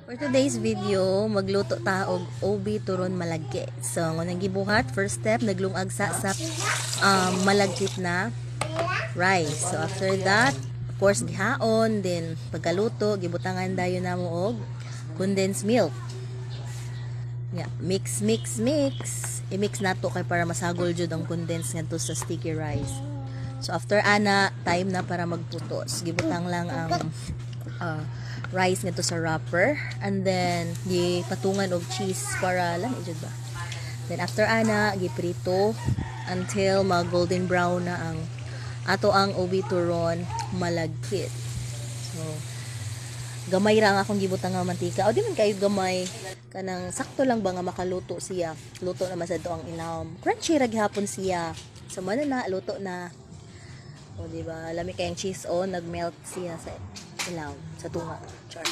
For today's video, magluto ta og ubi turon malagkit. So, ngunang gibuhat, first step, naglungag sa malagkit na rice. So, after that, of course, gihaon, then pagkaluto, gibutangan dayon namo og condensed milk. Yeah, mix. I-mix nato kay para masagol jud ang condensed ngadto sa sticky rice. So, after ana, time na para magputos. Gibutang lang ang rice nito sa wrapper, and then gipatungan og cheese para lang ijud ba. Then after ana giprito until mag golden brown na ang ato ang ubi turon malagkit. So gamay ra nga akong gibutang nga mantika, o di man kayo gamay, kanang sakto lang ba nga makaluto siya. Luto naman sa to ang inawom, crunchy ra gihapon siya. So man na luto na, o di ba lami kayang cheese nagmelt siya sa ilaw sa tunga. Char.